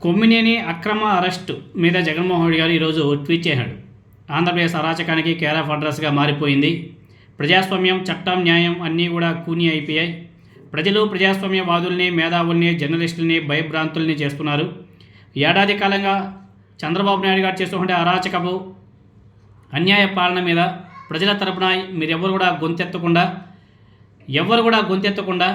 కొమ్మినేని అక్రమ అరెస్టు మీద జగన్మోహన్ రెడ్డి గారు ఈరోజు ట్వీట్ చేశాడు. ఆంధ్రప్రదేశ్ అరాచకానికి కేర్ ఆఫ్ అడ్రస్గా మారిపోయింది. ప్రజాస్వామ్యం, చట్టం, న్యాయం అన్నీ కూడా కూని అయిపోయాయి. ప్రజలు ప్రజాస్వామ్యవాదుల్ని, మేధావుల్ని, జర్నలిస్టుల్ని భయభ్రాంతుల్ని చేస్తున్నారు. ఏడాది కాలంగా చంద్రబాబు నాయుడు గారు చేస్తున్న అరాచకపు అన్యాయ పాలన మీద ప్రజల తరపున మీరెవరు కూడా గొంతెత్తకుండా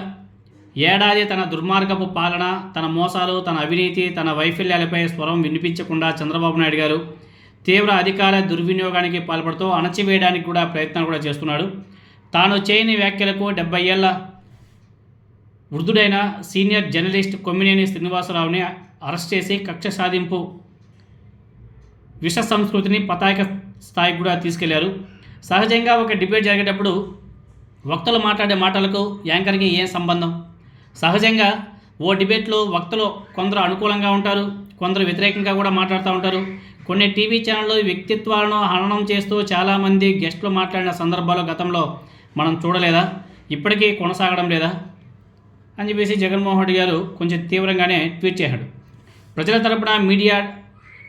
ఏడాది తన దుర్మార్గపు పాలన, తన మోసాలు, తన అవినీతి, తన వైఫల్యాలపై స్వరం వినిపించకుండా చంద్రబాబు నాయుడు గారు తీవ్ర అధికార దుర్వినియోగానికి పాల్పడుతూ అణచివేయడానికి కూడా ప్రయత్నాలు కూడా చేస్తున్నాడు. తాను చేయని వ్యాఖ్యలకు 70 ఏళ్ల వృద్ధుడైన సీనియర్ జర్నలిస్ట్ కొమ్మినేని శ్రీనివాసరావుని అరెస్ట్ చేసి కక్ష సాధింపు విష సంస్కృతిని పతాక స్థాయికి కూడా తీసుకెళ్లారు. సహజంగా ఒక డిబేట్ జరిగేటప్పుడు వక్తలు మాట్లాడే మాటలకు యాంకర్కి ఏం సంబంధం? సహజంగా ఓ డిబేట్లో వక్తలు కొందరు అనుకూలంగా ఉంటారు, కొందరు వ్యతిరేకంగా కూడా మాట్లాడుతూ ఉంటారు. కొన్ని టీవీ ఛానళ్ళు వ్యక్తిత్వాలను హననం చేస్తూ చాలామంది గెస్టులు మాట్లాడిన సందర్భాలు గతంలో మనం చూడలేదా? ఇప్పటికీ కొనసాగడం లేదా అని చెప్పేసి జగన్మోహన్ రెడ్డి గారు కొంచెం తీవ్రంగానే ట్వీట్ చేశాడు. ప్రజల తరపున మీడియా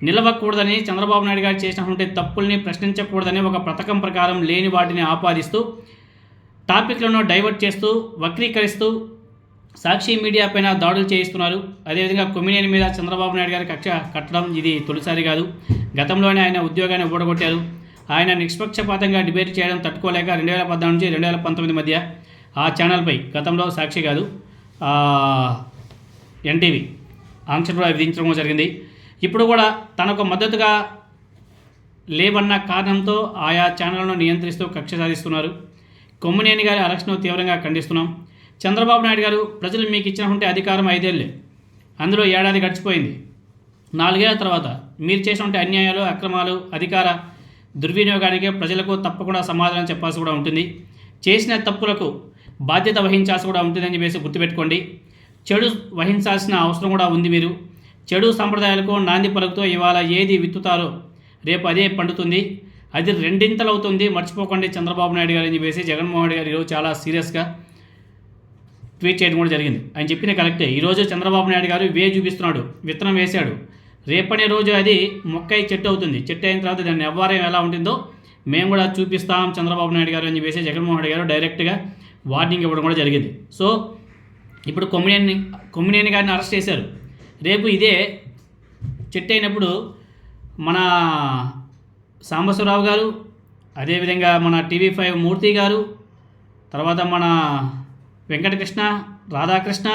నిలవకూడదని, చంద్రబాబు నాయుడు గారు చేసినటువంటి తప్పుల్ని ప్రశ్నించకూడదని ఒక పథకం ప్రకారం లేని వాటిని ఆపాదిస్తూ టాపిక్లను డైవర్ట్ చేస్తూ వక్రీకరిస్తూ సాక్షి మీడియా పైన దాడులు చేయిస్తున్నారు. అదేవిధంగా కొమ్మినేని మీద చంద్రబాబు నాయుడు గారి కక్ష కట్టడం ఇది తొలిసారి కాదు. గతంలోనే ఆయన ఉద్యోగాన్ని ఊడగొట్టారు. ఆయన నిష్పక్షపాతంగా డిబేట్ చేయడం తట్టుకోలేక 2014 నుంచి 2019 మధ్య ఆ ఛానల్పై, గతంలో సాక్షి కాదు ఎన్టీవీ, ఆంక్షలు కూడా విధించడం జరిగింది. ఇప్పుడు కూడా తనకు మద్దతుగా లేవన్న కారణంతో ఆయా ఛానళ్లను నియంత్రిస్తూ కక్ష సాధిస్తున్నారు. కొమ్మినేని గారి అరెస్ట్ను తీవ్రంగా ఖండిస్తున్నాం. చంద్రబాబు నాయుడు గారు, ప్రజలు మీకు ఇచ్చినటువంటి అధికారం 5 ఏళ్ళే, అందులో ఏడాది గడిచిపోయింది. 4 ఏళ్ల తర్వాత మీరు చేసినటువంటి అన్యాయాలు, అక్రమాలు, అధికార దుర్వినియోగానికి ప్రజలకు తప్పకుండా సమాధానం చెప్పాల్సి కూడా ఉంటుంది. చేసిన తప్పులకు బాధ్యత వహించాల్సి కూడా ఉంటుందని చెప్పేసి గుర్తుపెట్టుకోండి. చెడు వహించాల్సిన అవసరం కూడా ఉంది. మీరు చెడు సంప్రదాయాలకు నాంది పలుకుతూ ఇవాళ ఏది విత్తుతారో రేపు అదే పండుతుంది, అది రెండింతలు అవుతుంది, మర్చిపోకండి చంద్రబాబు నాయుడు గారు అని చెప్పేసి జగన్మోహన్ రెడ్డి గారు ఈరోజు చాలా సీరియస్గా ట్వీట్ చేయడం కూడా జరిగింది. ఆయన చెప్పిన కరెక్టే. ఈరోజు చంద్రబాబు నాయుడు గారు చూపిస్తున్నాడు, విత్తనం వేశాడు. రేపనే రోజు అది మొక్కై చెట్టు అవుతుంది. చెట్టు అయిన తర్వాత దాని వ్యవహారం ఎలా ఉంటుందో మేము కూడా చూపిస్తాం చంద్రబాబు నాయుడు గారు అని చెప్పేసి జగన్మోహన్ రెడ్డి గారు డైరెక్ట్గా వార్నింగ్ ఇవ్వడం కూడా జరిగింది. సో ఇప్పుడు కొమ్మినేని గారిని అరెస్ట్ చేశారు. రేపు ఇదే చెట్టు అయినప్పుడు మన సాంబశివరావు గారు, అదేవిధంగా మన TV5 మూర్తి గారు, తర్వాత మన వెంకటకృష్ణ, రాధాకృష్ణ,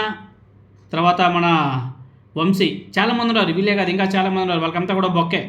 తర్వాత మన వంశీ, చాలామంది ఉన్నారు. వీళ్ళే కాదు, ఇంకా చాలామంది ఉన్నారు. వాళ్ళకంతా కూడా బొక్కే.